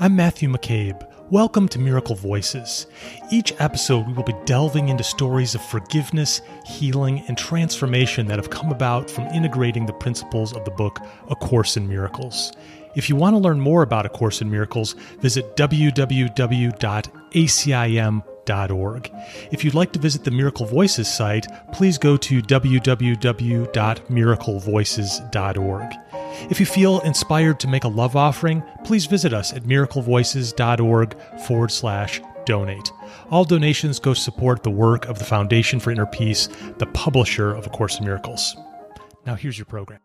I'm Matthew McCabe. Welcome to Miracle Voices. Each episode, we will be delving into stories of forgiveness, healing, and transformation that have come about from integrating the principles of the book A Course in Miracles. If you want to learn more about A Course in Miracles, visit www.acim.org. If you'd like to visit the Miracle Voices site, please go to www.miraclevoices.org. If you feel inspired to make a love offering, please visit us at miraclevoices.org/donate. All donations go to support the work of the Foundation for Inner Peace, the publisher of A Course in Miracles. Now here's your program.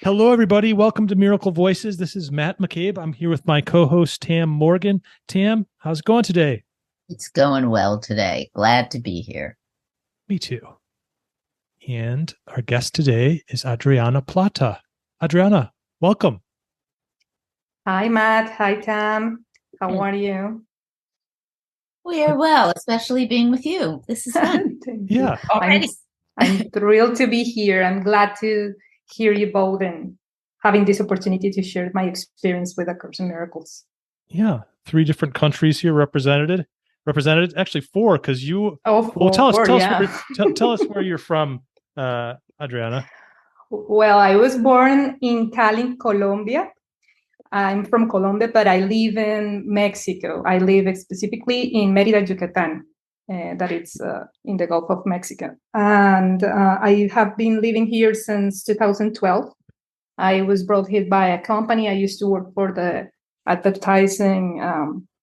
Hello, everybody. Welcome to Miracle Voices. This is Matt McCabe. I'm here with my co-host, Tam Morgan. Tam, how's it going today? It's going well today. Glad to be here. Me too. And our guest today is Adriana Plata. Adriana, welcome. Hi, Matt. Hi, Tam. How are you? We are well, especially being with you. This is fun. Yeah. I'm thrilled to be here. I'm glad to hear you both and having this opportunity to share my experience with A Course in Miracles. Yeah. 3 different countries here represented. Actually 4, because you. Oh, well, tell us where you're from, Adriana. Well, I was born in Cali, Colombia. I'm from Colombia, but I live in Mexico. I live specifically in Mérida, Yucatan, that it's in the Gulf of Mexico. And I have been living here since 2012. I was brought here by a company. I used to work for the advertising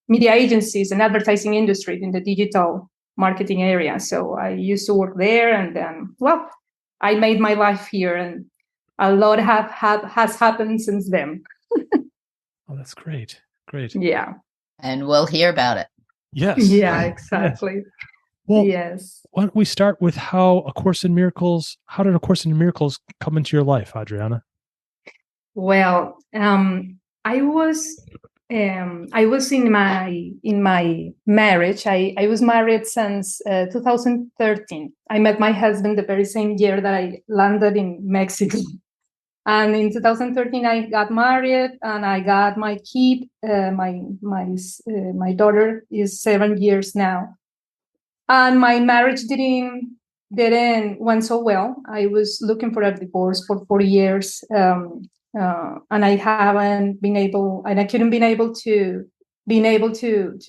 media agencies and advertising industry in the digital marketing area. So I used to work there, and then, I made my life here, and a lot has happened since then. Oh, that's great. Great. Yeah. And we'll hear about it. Yes. Yeah, exactly. Yes. Well, yes. Why don't we start with how did A Course in Miracles come into your life, Adriana? Well, I was in my marriage. I was married since 2013. I met my husband the very same year that I landed in Mexico. And in 2013, I got married and I got my kid. My daughter is 7 years now. And my marriage didn't went so well. I was looking for a divorce for 4 years. And I couldn't been able to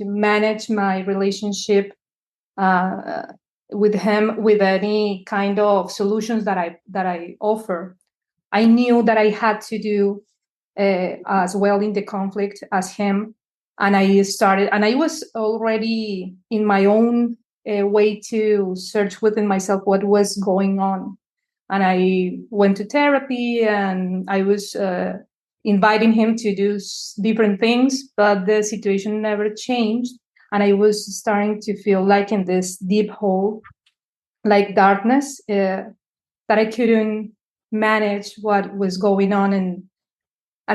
manage my relationship with him with any kind of solutions that I offer. I knew that I had to do as well in the conflict as him, and I was already in my own way to search within myself what was going on. And I went to therapy, and I was inviting him to do different things, but the situation never changed. And I was starting to feel like in this deep hole, like darkness, that I couldn't manage what was going on. And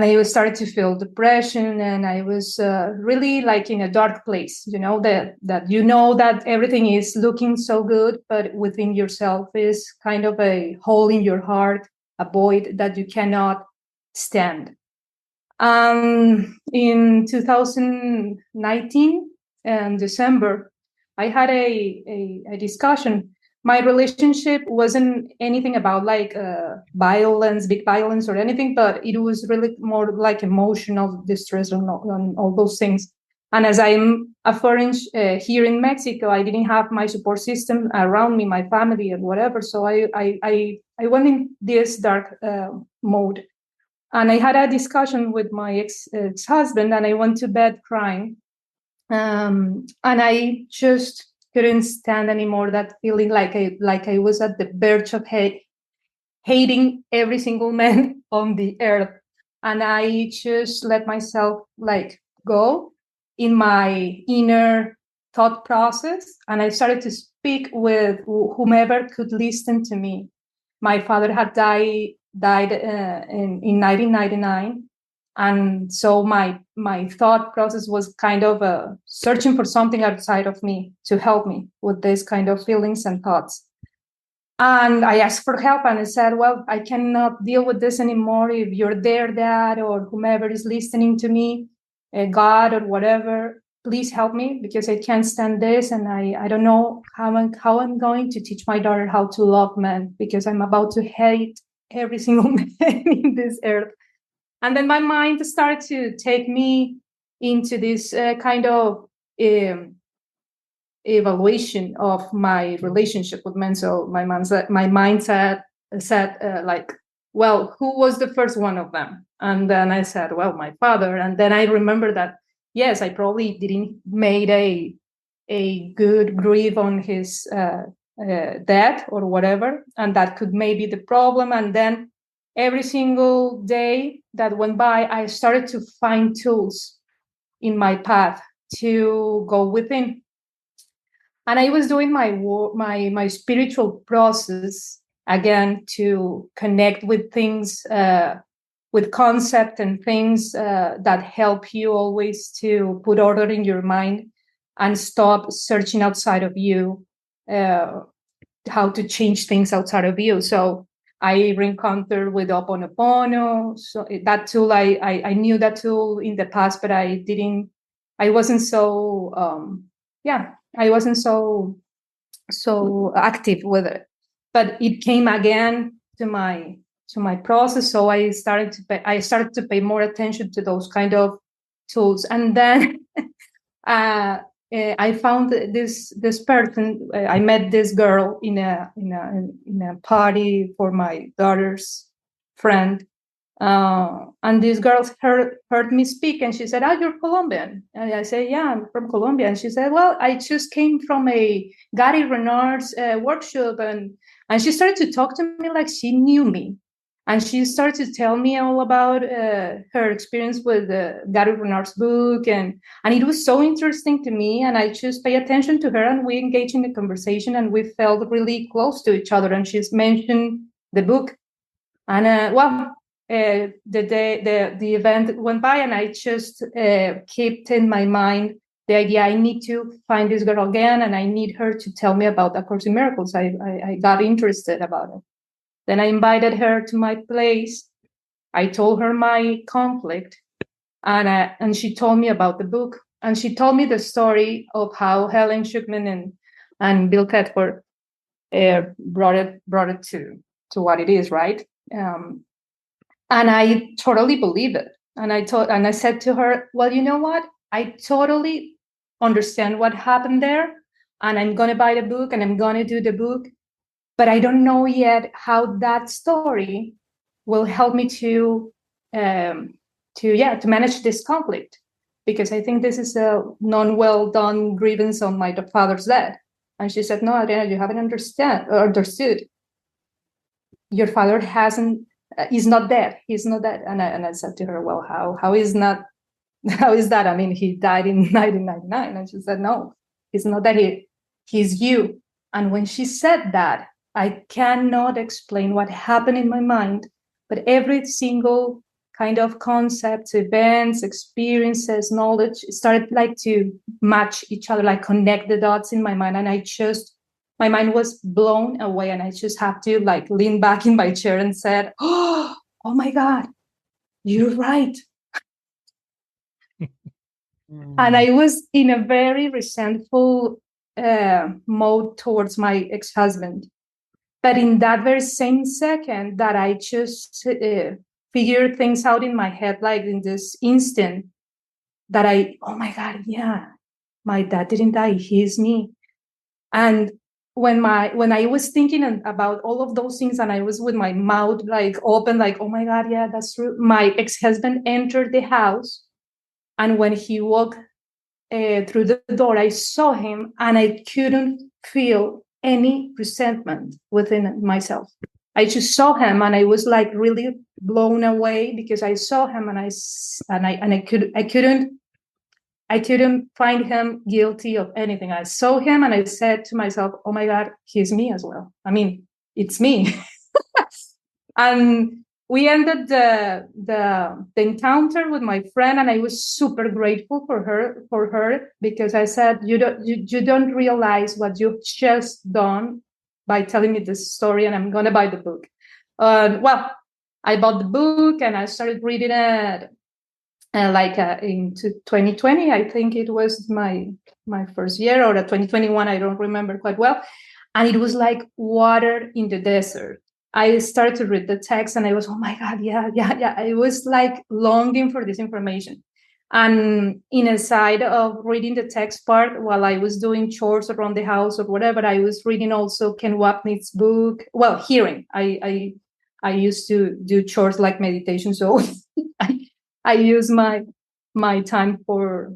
I was started to feel depression, and I was really like in a dark place, that everything is looking so good, but within yourself is kind of a hole in your heart, a void that you cannot stand. In 2019 in December, I had a discussion. My relationship wasn't anything about like violence, big violence or anything, but it was really more like emotional distress and all those things. And as I'm a foreign here in Mexico, I didn't have my support system around me, my family and whatever. So I went in this dark mode. And I had a discussion with my ex-husband, and I went to bed crying. And I just couldn't stand anymore that feeling like I was at the verge of hating every single man on the earth. And I just let myself like go in my inner thought process. And I started to speak with whomever could listen to me. My father had died in 1999. And so my thought process was kind of searching for something outside of me to help me with this kind of feelings and thoughts. And I asked for help, and I said, well, I cannot deal with this anymore. If you're there, Dad, or whomever is listening to me, God or whatever, please help me because I can't stand this. And I don't know how I'm going to teach my daughter how to love men because I'm about to hate every single man in this earth. And then my mind started to take me into this kind of evaluation of my relationship with men. So my mindset said like, well, who was the first one of them? And then I said, well, my father. And then I remember that, yes, I probably didn't made a good grief on his death or whatever. And that could maybe the problem. And then every single day that went by, I started to find tools in my path to go within. And I was doing my spiritual process again to connect with things, with concept and things that help you always to put order in your mind and stop searching outside of you, how to change things outside of you. So I reencountered with Ho'oponopono. So that tool, I knew that tool in the past, but I wasn't so, I wasn't so active with it. But it came again to my process. So I started to pay more attention to those kind of tools. And then I found this person. I met this girl in a party for my daughter's friend, and this girl heard me speak, and she said, "Oh, you're Colombian." And I said, "Yeah, I'm from Colombia." And she said, "Well, I just came from a Gary Renard's workshop," and she started to talk to me like she knew me. And she started to tell me all about her experience with Gary Renard's book. And it was so interesting to me. And I just paid attention to her and we engaged in the conversation and we felt really close to each other. And she's mentioned the book. And the event went by and I just kept in my mind the idea I need to find this girl again and I need her to tell me about A Course in Miracles. I got interested about it. Then I invited her to my place. I told her my conflict, and she told me about the book. And she told me the story of how Helen Schuckman and Bill Thetford brought it to what it is, right? And I totally believe it. And I said to her, well, you know what? I totally understand what happened there, and I'm going to buy the book and I'm going to do the book. But I don't know yet how that story will help me to manage this conflict, because I think this is a non-well done grievance on my father's death. And she said, "No, Adriana, you haven't understood. Your father is not dead. He's not dead." And I said to her, "Well, how is that? I mean, he died in 1999." And she said, "No, he's not dead. He's you." And when she said that, I cannot explain what happened in my mind, but every single kind of concepts, events, experiences, knowledge started like to match each other, like connect the dots in my mind. And my mind was blown away. And I just have to like lean back in my chair and said, oh my God, you're right. And I was in a very resentful mode towards my ex-husband. But in that very same second that I just figured things out in my head, like in this instant that oh my God, yeah, my dad didn't die, he's me. And when I was thinking about all of those things and I was with my mouth like open, like, oh my God, yeah, that's true. My ex-husband entered the house. And when he walked through the door, I saw him and I couldn't feel any resentment within myself. I just saw him and I was like really blown away because I saw him and I couldn't find him guilty of anything. I saw him and I said to myself, oh my God, he's me as well. I mean, it's me. And we ended the encounter with my friend, and I was super grateful for her because I said, you don't realize what you've just done by telling me this story, and I'm gonna buy the book. Well, I bought the book and I started reading it, into 2020, I think it was my first year, or 2021, I don't remember quite well. And it was like water in the desert. I started to read the text and I was, oh my God, yeah. I was like longing for this information. And in a side of reading the text part, while I was doing chores around the house or whatever, I was reading also Ken Wapnick's book. Well, hearing. I used to do chores like meditation, so I use my time for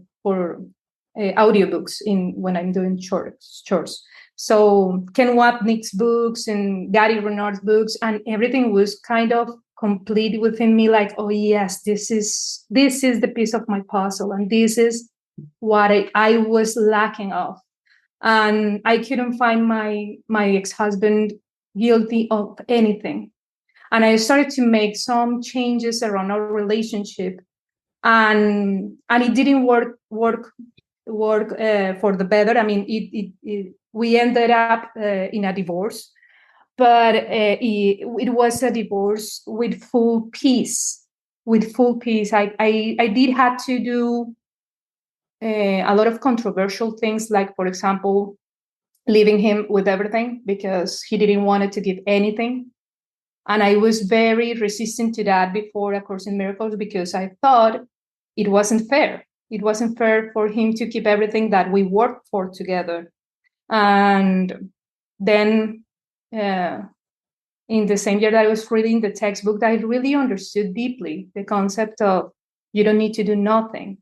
audiobooks when I'm doing chores. So Ken Wapnick's books and Gary Renard's books, and everything was kind of complete within me. Like, oh yes, this is the piece of my puzzle, and this is what I was lacking of. And I couldn't find my ex-husband guilty of anything. And I started to make some changes around our relationship, and it didn't work for the better. I mean, we ended up in a divorce, but it was a divorce with full peace. I did have to do a lot of controversial things, like, for example, leaving him with everything because he didn't want to give anything. And I was very resistant to that before A Course in Miracles, because I thought it wasn't fair. It wasn't fair for him to keep everything that we worked for together. And then in the same year that I was reading the textbook, I really understood deeply the concept of you don't need to do nothing,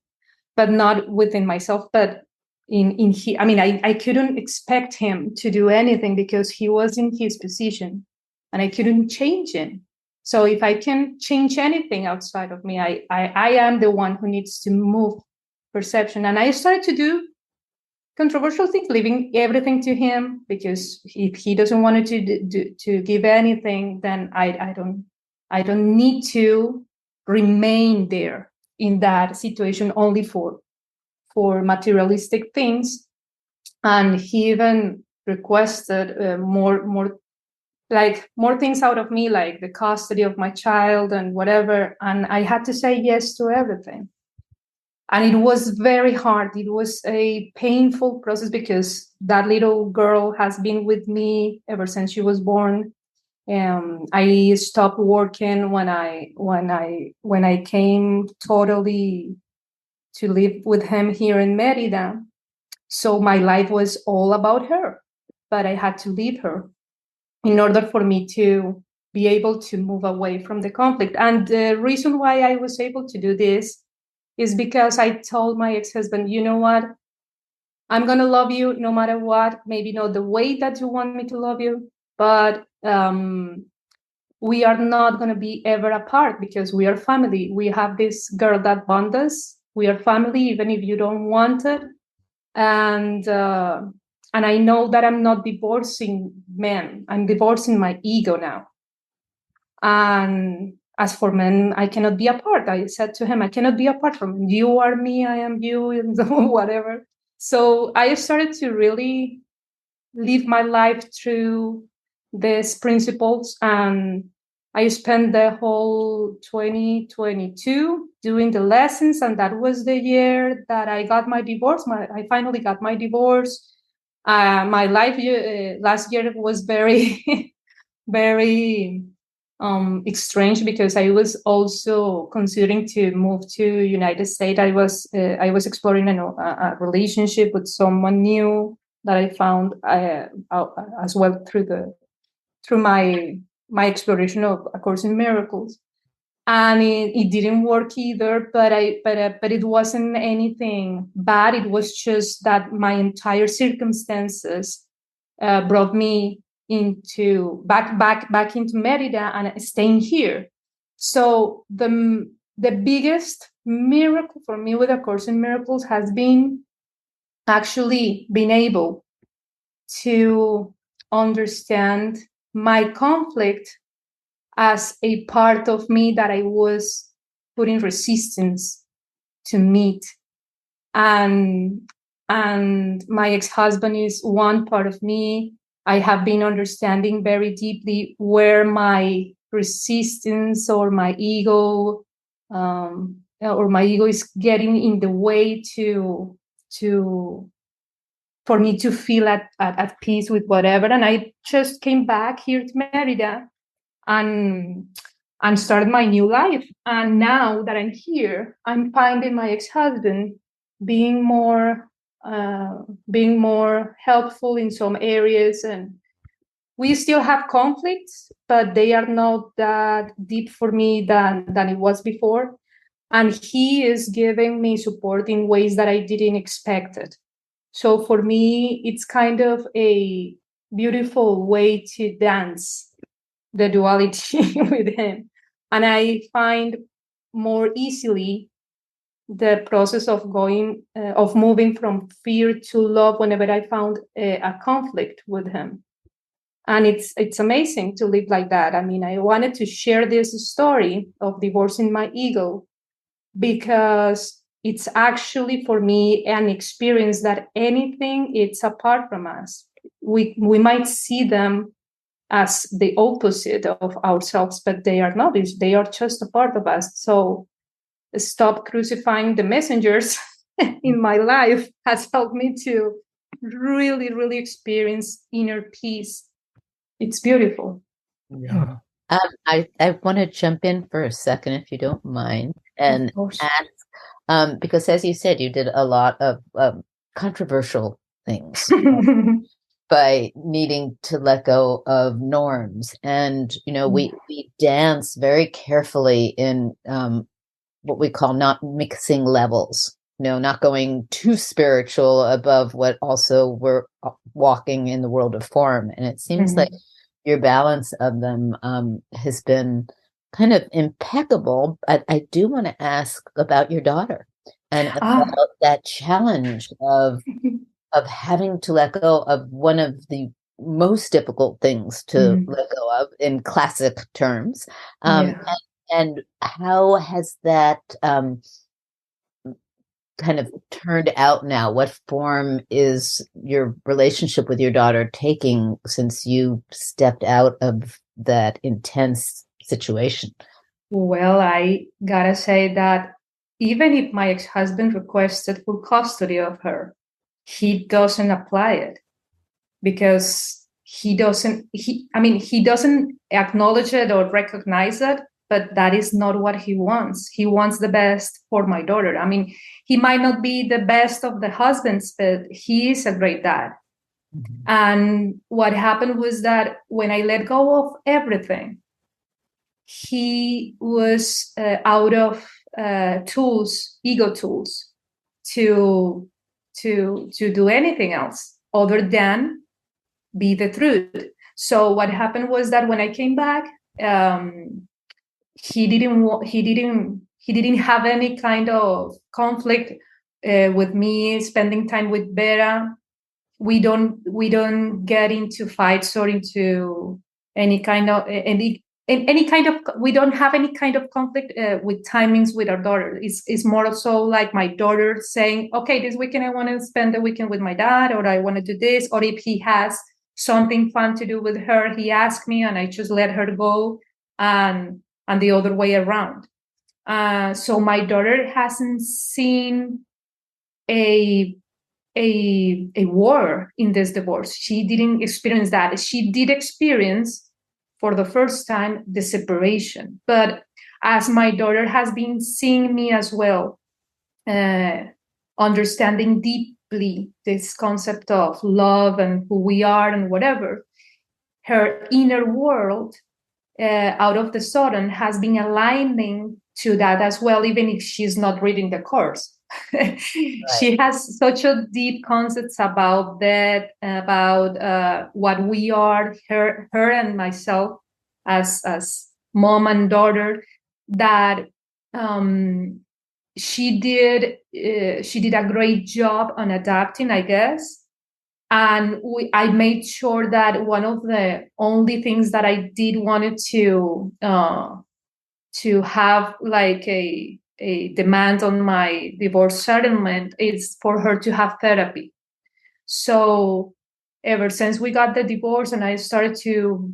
but not within myself, but in he. I mean, I couldn't expect him to do anything because he was in his position. And I couldn't change him. So if I can change anything outside of me, I am the one who needs to move perception. And I started to do controversial things, leaving everything to him, because if he doesn't want to give anything, then I don't need to remain there in that situation only for materialistic things. And he even requested more things out of me, like the custody of my child and whatever. And I had to say yes to everything. And it was very hard. It was a painful process because that little girl has been with me ever since she was born. I stopped working when I came totally to live with him here in Merida. So my life was all about her, but I had to leave her in order for me to be able to move away from the conflict. And the reason why I was able to do this is because I told my ex-husband, you know what? I'm going to love you no matter what. Maybe not the way that you want me to love you, but we are not going to be ever apart because we are family. We have this girl that bonds us. We are family, even if you don't want it. And I know that I'm not divorcing men. I'm divorcing my ego now. And as for men, I cannot be apart. I said to him, I cannot be apart from him. You are me, I am you, and whatever. So I started to really live my life through these principles. And I spent the whole 2022 doing the lessons. And that was the year that I got my divorce. I finally got my divorce. My life last year was very, very strange because I was also considering to move to United States. I was exploring a relationship with someone new that I found as well through my exploration of A Course in Miracles. And it didn't work either, but it wasn't anything bad. It was just that my entire circumstances brought me into back into Merida and staying here. So the biggest miracle for me with A Course in Miracles has been actually being able to understand my conflict as a part of me that I was putting resistance to meet. And my ex-husband is one part of me. I have been understanding very deeply where my resistance or my ego or my ego is getting in the way for me to feel at peace with whatever. And I just came back here to Merida and started my new life. And now that I'm here, I'm finding my ex-husband being more helpful in some areas, and we still have conflicts, but they are not that deep for me than it was before. And he is giving me support in ways that I didn't expect it. So for me, it's kind of a beautiful way to dance the duality with him. And I find more easily the process of moving from fear to love whenever I found a conflict with him. And it's amazing to live like that. I mean, I wanted to share this story of divorcing my ego because it's actually for me an experience that anything it's apart from us. We might see them as the opposite of ourselves, but they are not. They are just a part of us. So stop crucifying the messengers in my life has helped me to really, really experience inner peace. It's beautiful. Yeah. I want to jump in for a second, if you don't mind, and ask, because as you said, you did a lot of controversial things by needing to let go of norms. And, we dance very carefully in what we call not mixing levels, not going too spiritual above what also we're walking in the world of form. And it seems like your balance of them has been kind of impeccable. I do want to ask about your daughter and about that challenge of having to let go of one of the most difficult things to let go of in classic terms. And how has that kind of turned out now? What form is your relationship with your daughter taking since you stepped out of that intense situation? Well, I gotta say that even if my ex-husband requested full custody of her, he doesn't apply it because he doesn't acknowledge it or recognize it, but that is not what he wants. He wants the best for my daughter. I mean, he might not be the best of the husbands, but he is a great dad. And what happened was that when I let go of everything, he was out of ego tools to do anything else other than be the truth. So what happened was that when I came back, he didn't have any kind of conflict with me spending time with Vera. We don't get into fights or into any kind of we don't have any kind of conflict with timings with our daughter. It's more so like my daughter saying, okay, this weekend I want to spend the weekend with my dad, or I want to do this, or if he has something fun to do with her, he asks me and I just let her go, and the other way around. So my daughter hasn't seen a war in this divorce. She didn't experience that. She did experience for the first time the separation. But as my daughter has been seeing me as well, understanding deeply this concept of love and who we are and whatever, her inner world out of the sudden has been aligning to that as well, even if she's not reading the course. Right. She has such a deep concepts about that, about what we are, her and myself as mom and daughter, that she did a great job on adapting, I guess. And I made sure that one of the only things that I did wanted to have like a demand on my divorce settlement is for her to have therapy. So ever since we got the divorce and I started to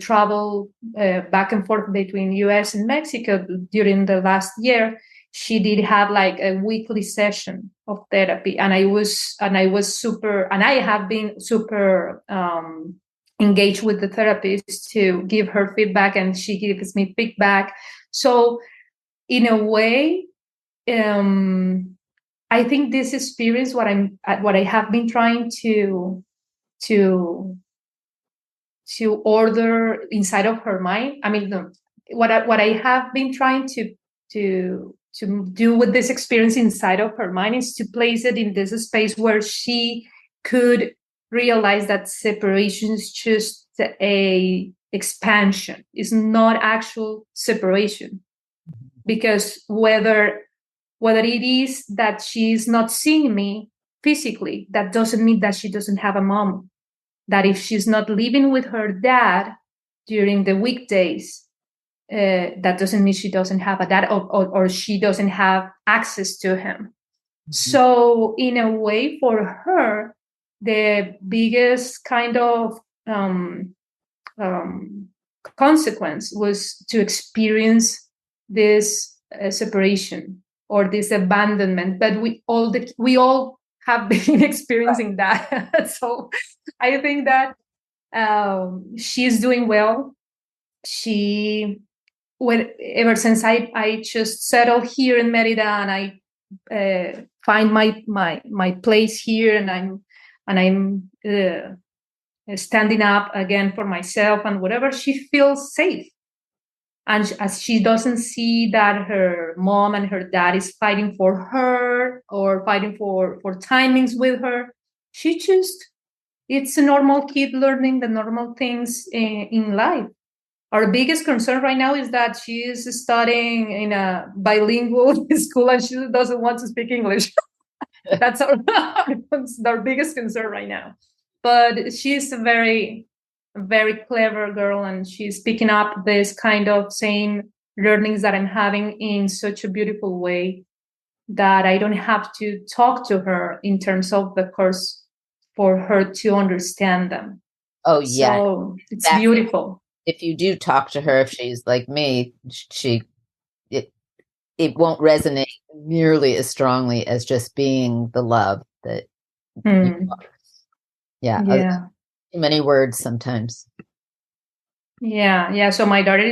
travel back and forth between US and Mexico during the last year, she did have like a weekly session of therapy. And I have been super engaged with the therapist to give her feedback, and she gives me feedback. So in a way, I think this experience, what I have been trying to order inside of her mind. I mean, what I have been trying to do with this experience inside of her mind is to place it in this space where she could realize that separation is just a expansion. It's not actual separation, because whether it is that she's not seeing me physically, that doesn't mean that she doesn't have a mom. That if she's not living with her dad during the weekdays, that doesn't mean she doesn't have a dad, or she doesn't have access to him. Mm-hmm. So in a way, for her, the biggest kind of consequence was to experience this separation or this abandonment. But we all have been experiencing that. So I think that she's doing well. Ever since I just settled here in Merida and I find my place here, and I'm standing up again for myself and whatever, she feels safe. And as she doesn't see that her mom and her dad is fighting for her or fighting for timings with her, it's a normal kid learning the normal things in life. Our biggest concern right now is that she is studying in a bilingual school and she doesn't want to speak English. That's our biggest concern right now. But she's a very, very clever girl, and she's picking up this kind of same learnings that I'm having in such a beautiful way that I don't have to talk to her in terms of the course for her to understand them. Oh, yeah. So it's beautiful. If you do talk to her, if she's like me, it won't resonate nearly as strongly as just being the love that you are. Yeah. Too many words sometimes. Yeah. So my daughter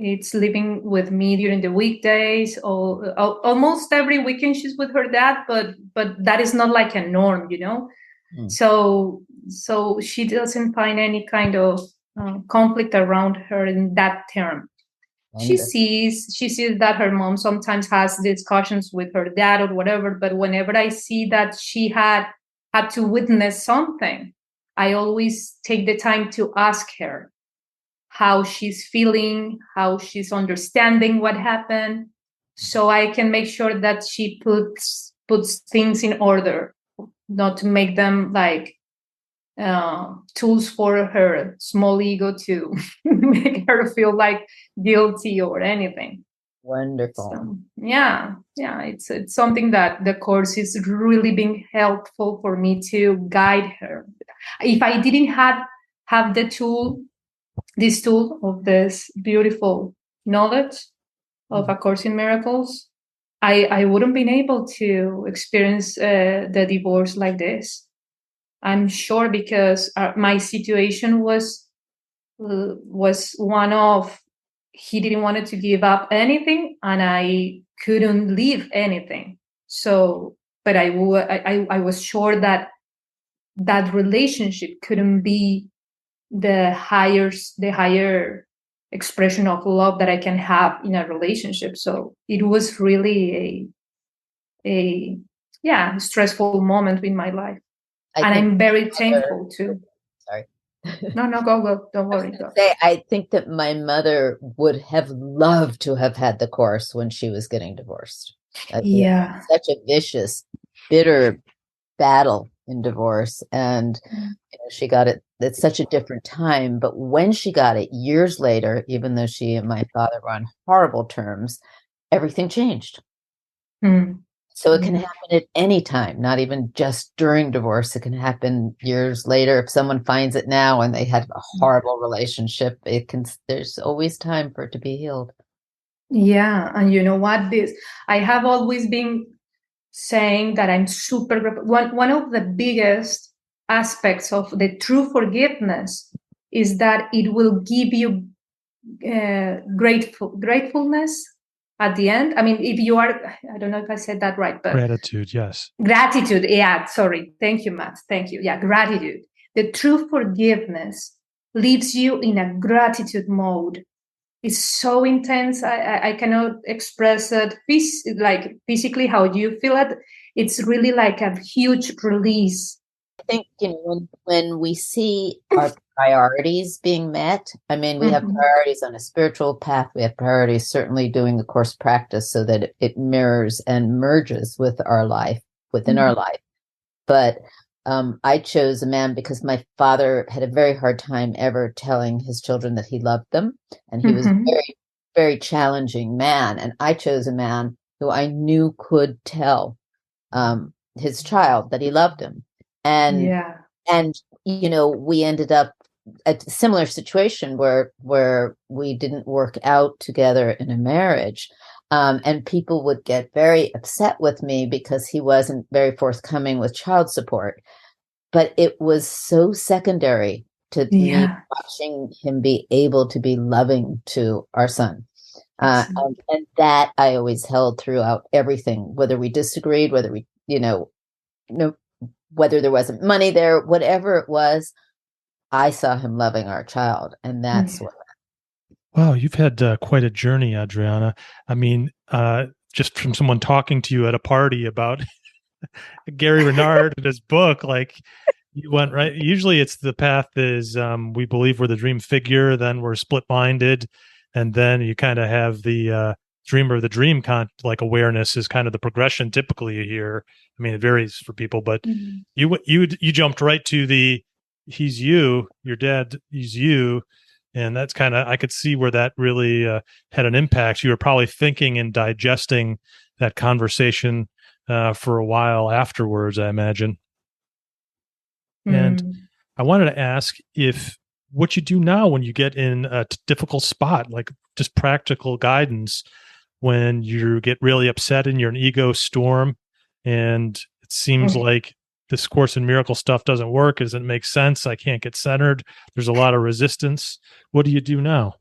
it's living with me during the weekdays, or almost every weekend she's with her dad, but that is not like a norm, you know. So she doesn't find any kind of conflict around her in that term. She sees that her mom sometimes has discussions with her dad or whatever, but whenever I see that she had to witness something, I always take the time to ask her how she's feeling, how she's understanding what happened, so I can make sure that she puts things in order, not to make them like tools for her small ego to make her feel like guilty or anything. Wonderful. So, yeah, it's something that the course is really being helpful for me to guide her. If I didn't have this tool of this beautiful knowledge of A Course in Miracles, I wouldn't been able to experience the divorce like this. I'm sure, because my situation was one of, he didn't want to give up anything and I couldn't leave anything. So, but I was sure that relationship couldn't be the higher expression of love that I can have in a relationship. So it was really a stressful moment in my life. And I'm very thankful too. Sorry. No, go. Don't worry. I think that my mother would have loved to have had the course when she was getting divorced. Yeah. Such a vicious, bitter battle in divorce. And she got it at such a different time. But when she got it years later, even though she and my father were on horrible terms, everything changed. So it can happen at any time, not even just during divorce. It can happen years later. If someone finds it now and they had a horrible relationship, there's always time for it to be healed. Yeah. And you know what? I have always been saying that I'm one of the biggest aspects of the true forgiveness is that it will give you gratefulness at the end. I mean, if you are, I don't know if I said that right, but gratitude, yes. Gratitude. Yeah. Sorry. Thank you, Matt. Thank you. Yeah. Gratitude. The true forgiveness leaves you in a gratitude mode. It's so intense. I cannot express it like physically how you feel it. It's really like a huge release. I think, when we see our priorities being met, I mean, we have priorities on a spiritual path. We have priorities certainly doing the course practice so that it mirrors and merges with our life, within our life. But I chose a man because my father had a very hard time ever telling his children that he loved them. And he was a very, very challenging man. And I chose a man who I knew could tell his child that he loved him. And we ended up a similar situation where we didn't work out together in a marriage. And people would get very upset with me because he wasn't very forthcoming with child support. But it was so secondary to me watching him be able to be loving to our son. And that I always held throughout everything, whether we disagreed, whether we, whether there wasn't money there, whatever it was, I saw him loving our child. And that's what. Wow, you've had quite a journey, Adriana. I mean, just from someone talking to you at a party about Gary Renard and his book, like you went right. Usually it's the path is we believe we're the dream figure, then we're split-minded, and then you kind of have the dreamer of the dream like awareness is kind of the progression typically you hear. I mean, it varies for people, but you jumped right to the he's you, your dad, he's you. And that's kind of, I could see where that really had an impact. You were probably thinking and digesting that conversation for a while afterwards, I imagine. And I wanted to ask if what you do now when you get in a difficult spot, like just practical guidance when you get really upset and you're an ego storm and it seems like this Course in Miracle stuff doesn't work. It doesn't make sense. I can't get centered. There's a lot of resistance. What do you do now?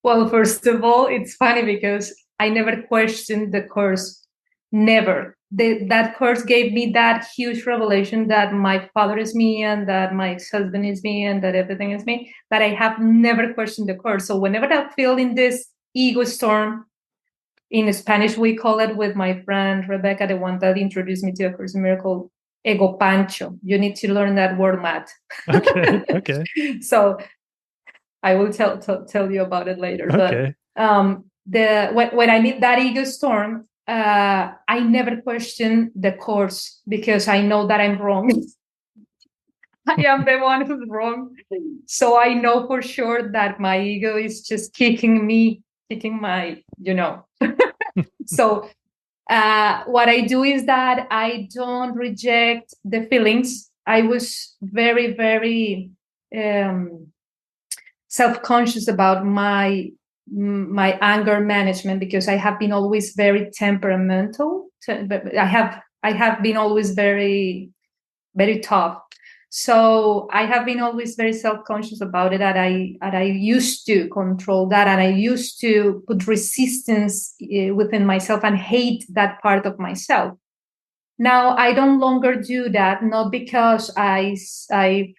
Well, first of all, it's funny because I never questioned the Course. Never. That Course gave me that huge revelation that my father is me and that my ex-husband is me and that everything is me, that I have never questioned the Course. So whenever I feel in this ego storm, in Spanish, we call it with my friend Rebecca, the one that introduced me to A Course in Miracle, ego pancho. You need to learn that word, Matt. Okay. So I will tell you about it later. Okay. But when I meet that ego storm, I never question the Course because I know that I'm wrong. I am the one who's wrong. So I know for sure that my ego is just kicking my, So what I do is that I don't reject the feelings. I was very, very self-conscious about my anger management because I have been always very temperamental. But I have been always very, very tough. So I have been always very self-conscious about it, and I used to control that, and I used to put resistance within myself and hate that part of myself. Now I don't longer do that, not because I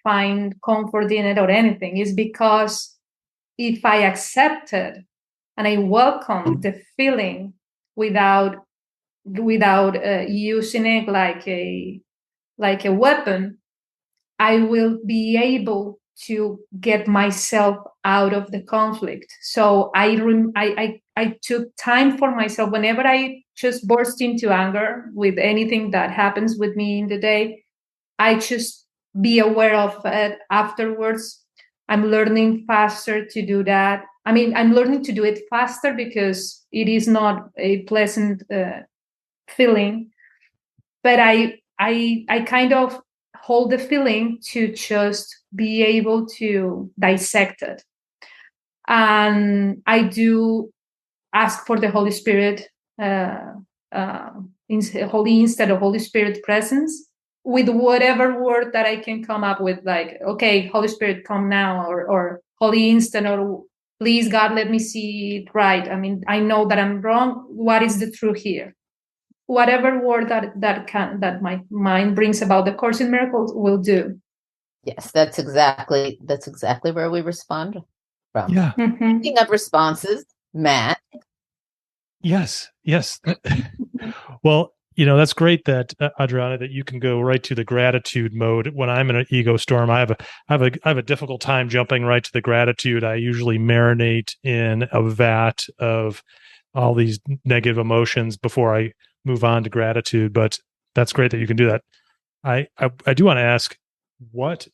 find comfort in it or anything. It's because if I accept it and I welcome the feeling without using it like a weapon, I will be able to get myself out of the conflict. So I took time for myself whenever I just burst into anger with anything that happens with me in the day. I just be aware of it afterwards. I'm learning faster to do that. I mean, I'm learning to do it faster because it is not a pleasant feeling, but I kind of hold the feeling to just be able to dissect it. And I do ask for the Holy Spirit, Holy Instant or Holy Spirit presence with whatever word that I can come up with, like, okay, Holy Spirit, come now, or Holy Instant, or please, God, let me see it right. I mean, I know that I'm wrong. What is the truth here? Whatever word that my mind brings about the Course in Miracles will do. Yes, that's exactly where we respond from. Yeah. Speaking of responses, Matt. Yes. Well, that's great that Adriana, that you can go right to the gratitude mode. When I'm in an ego storm, I have a difficult time jumping right to the gratitude. I usually marinate in a vat of all these negative emotions before I move on to gratitude. But that's great that you can do that. I do want to ask, what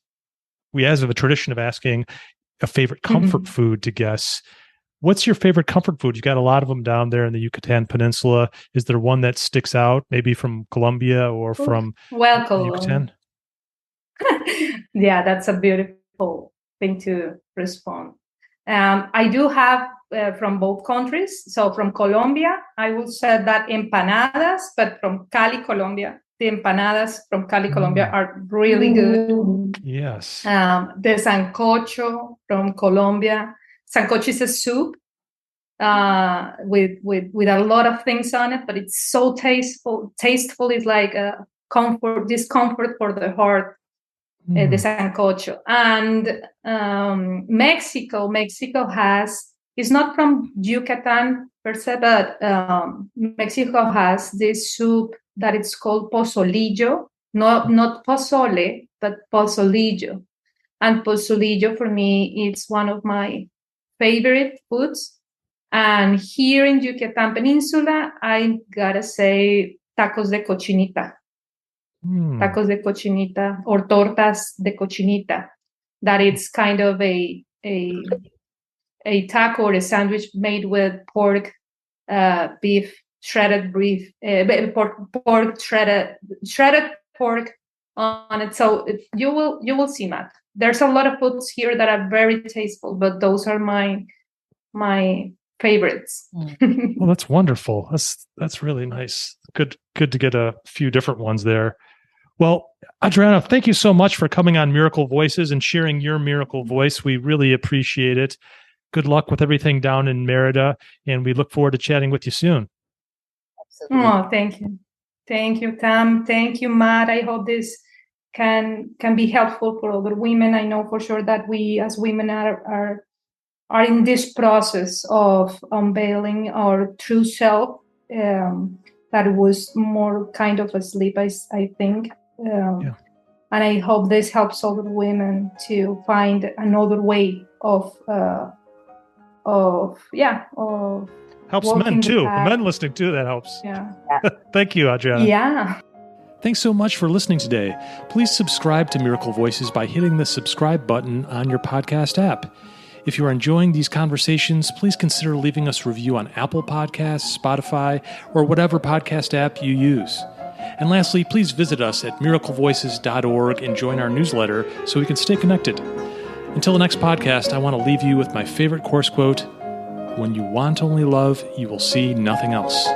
we have a tradition of asking a favorite comfort food to guests. What's your favorite comfort food? You got a lot of them down there in the Yucatan Peninsula. Is there one that sticks out, maybe from Colombia or from Yucatan? Yeah, that's a beautiful thing to respond. I do have from both countries. So from Colombia, I would say that empanadas, but from Cali, Colombia. The empanadas from Cali, Colombia are really good. Yes. The sancocho from Colombia. Sancocho is a soup with a lot of things on it, but it's so tasteful. Tasteful is like a discomfort for the heart. The sancocho. And Mexico it's not from Yucatan per se, but Mexico has this soup that it's called pozolillo, not pozole, but pozolillo. And pozolillo for me, it's one of my favorite foods. And here in Yucatan Peninsula, I gotta say tacos de cochinita. Tacos de cochinita or tortas de cochinita. That it's kind of a taco or a sandwich made with pork, beef, shredded beef, pork shredded pork on it. So you will see, Matt. There's a lot of foods here that are very tasteful, but those are my favorites. Well, that's wonderful. That's really nice. Good to get a few different ones there. Well, Adriana, thank you so much for coming on Miracle Voices and sharing your miracle voice. We really appreciate it. Good luck with everything down in Merida, and we look forward to chatting with you soon. Absolutely. Oh, thank you. Thank you, Tam. Thank you, Matt. I hope this can be helpful for other women. I know for sure that we as women are in this process of unveiling our true self that was more kind of asleep, I think. And I hope this helps other women to find another way of helps men too. The men listening too, that helps. Yeah. Thank you, Adriana. Yeah. Thanks so much for listening today. Please subscribe to Miracle Voices by hitting the subscribe button on your podcast app. If you are enjoying these conversations, please consider leaving us a review on Apple Podcasts, Spotify, or whatever podcast app you use. And lastly, please visit us at miraclevoices.org and join our newsletter so we can stay connected. Until the next podcast, I want to leave you with my favorite Course quote: "When you want only love, you will see nothing else."